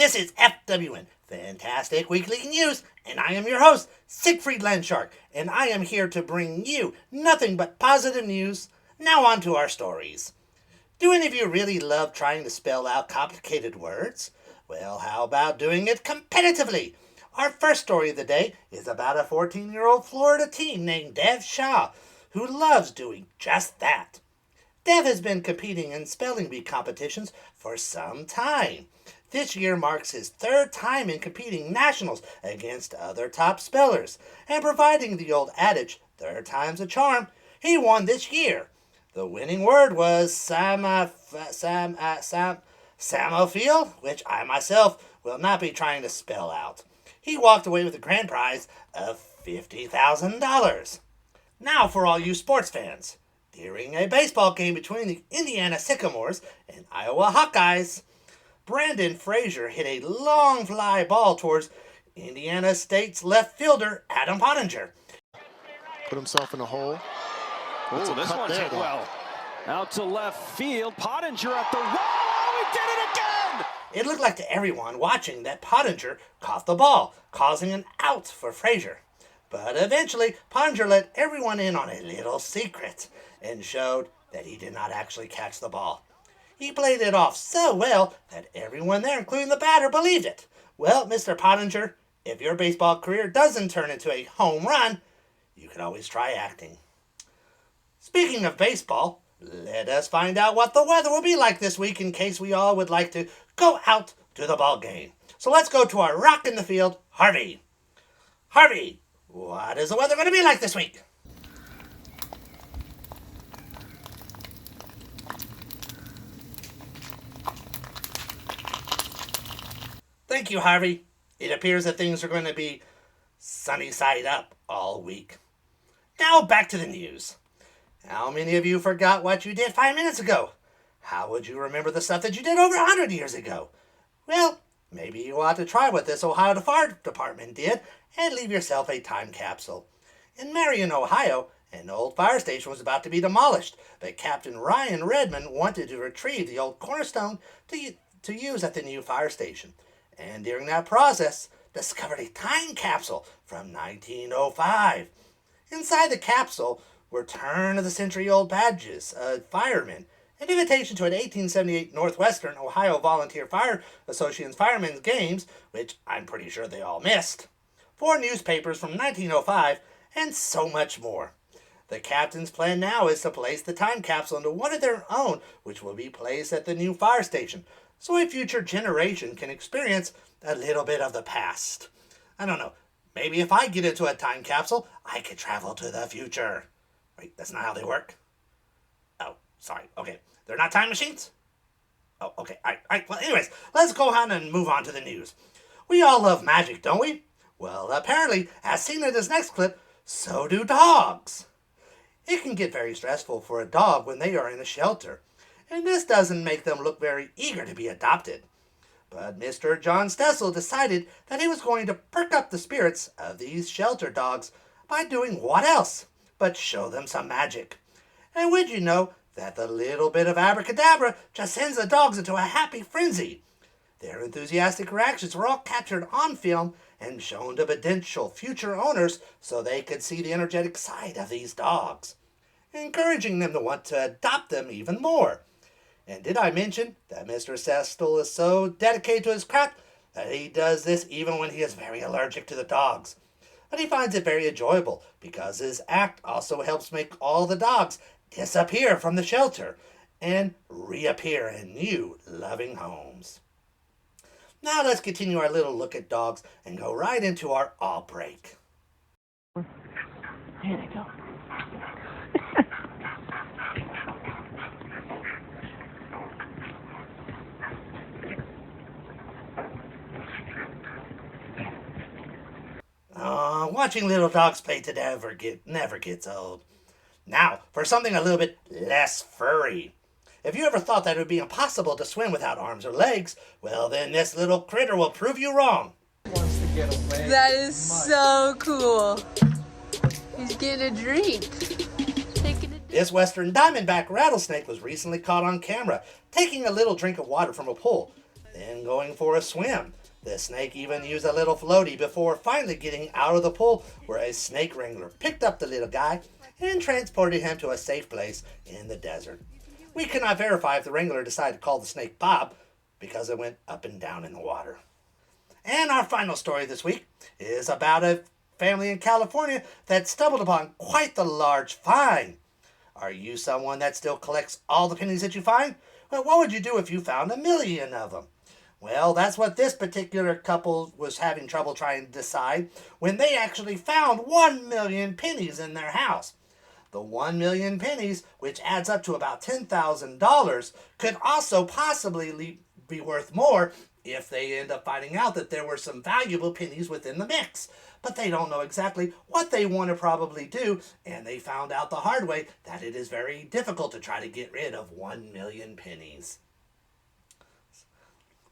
This is FWN, Fantastic Weekly News, and I am your host, Sigfried Landshark, and I am here to bring you nothing but positive news. Now on to our stories. Do any of you really love trying to spell out complicated words? Well, how about doing it competitively? Our first story of the day is about a 14-year-old Florida teen named Dev Shaw, who loves doing just that. Dev has been competing in spelling bee competitions for some time. This year marks his third time in competing nationals against other top spellers, and providing the old adage, third time's a charm, he won this year. The winning word was Samophil, which I myself will not be trying to spell out. He walked away with a grand prize of $50,000. Now for all you sports fans. During a baseball game between the Indiana Sycamores and Iowa Hawkeyes, Brandon Frazier hit a long fly ball towards Indiana State's left fielder, Adam Pottinger. Put himself in a hole. Oh, this one's hit well. Out to left field. Pottinger at the wall. Oh, he did it again! It looked like to everyone watching that Pottinger caught the ball, causing an out for Frazier. But eventually, Pottinger let everyone in on a little secret and showed that he did not actually catch the ball. He played it off so well that everyone there, including the batter, believed it. Well, Mr. Pottinger, if your baseball career doesn't turn into a home run, you can always try acting. Speaking of baseball, let us find out what the weather will be like this week in case we all would like to go out to the ball game. So let's go to our rock in the field, Harvey. Harvey, what is the weather going to be like this week? Thank you, Harvey. It appears that things are going to be sunny side up all week. Now back to the news. How many of you forgot what you did 5 minutes ago? How would you remember the stuff that you did over 100 years ago? Well, maybe you ought to try what this Ohio Fire Department did and leave yourself a time capsule. In Marion, Ohio, an old fire station was about to be demolished, but Captain Ryan Redmond wanted to retrieve the old cornerstone to use at the new fire station. And during that process, discovered a time capsule from 1905. Inside the capsule were turn-of-the-century-old badges of firemen, an invitation to an 1878 Northwestern Ohio Volunteer Fire Association's Firemen's Games, which I'm pretty sure they all missed, 4 newspapers from 1905, and so much more. The captain's plan now is to place the time capsule into one of their own, which will be placed at the new fire station, so a future generation can experience a little bit of the past. I don't know, maybe if I get into a time capsule, I could travel to the future. Wait, that's not how they work? Oh, sorry, okay. They're not time machines? Oh, okay, all right. Well, anyways, let's go on and move on to the news. We all love magic, don't we? Well, apparently, as seen in this next clip, so do dogs. It can get very stressful for a dog when they are in a shelter, and this doesn't make them look very eager to be adopted. But Mr. John Stessel decided that he was going to perk up the spirits of these shelter dogs by doing what else but show them some magic. And would you know that the little bit of abracadabra just sends the dogs into a happy frenzy? Their enthusiastic reactions were all captured on film and shown to potential future owners so they could see the energetic side of these dogs, encouraging them to want to adopt them even more. And did I mention that Mr. Sestel is so dedicated to his craft that he does this even when he is very allergic to the dogs? But he finds it very enjoyable because his act also helps make all the dogs disappear from the shelter and reappear in new loving homes. Now let's continue our little look at dogs and go right into our all break. There they go. Watching little dogs play never gets old. Now, for something a little bit less furry. If you ever thought that it would be impossible to swim without arms or legs, well then this little critter will prove you wrong. That is so cool. He's getting a drink. This western diamondback rattlesnake was recently caught on camera, taking a little drink of water from a pool. then going for a swim. The snake even used a little floaty before finally getting out of the pool, where a snake wrangler picked up the little guy and transported him to a safe place in the desert. We cannot verify if the wrangler decided to call the snake Bob, because it went up and down in the water. And our final story this week is about a family in California that stumbled upon quite the large find. Are you someone that still collects all the pennies that you find? Well, what would you do if you found 1,000,000 of them? Well, that's what this particular couple was having trouble trying to decide when they actually found 1,000,000 pennies in their house. The 1,000,000 pennies, which adds up to about $10,000, could also possibly be worth more if they end up finding out that there were some valuable pennies within the mix. But they don't know exactly what they want to probably do, and they found out the hard way that it is very difficult to try to get rid of 1,000,000 pennies.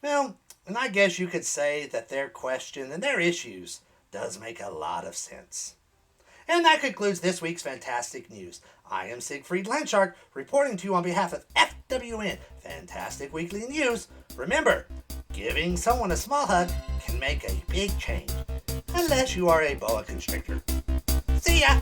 Well, and I guess you could say that their question and their issues does make a lot of sense. And that concludes this week's Fantastic News. I am Sigfried Landshark, reporting to you on behalf of FWN Fantastic Weekly News. Remember, giving someone a small hug can make a big change. Unless you are a boa constrictor. See ya!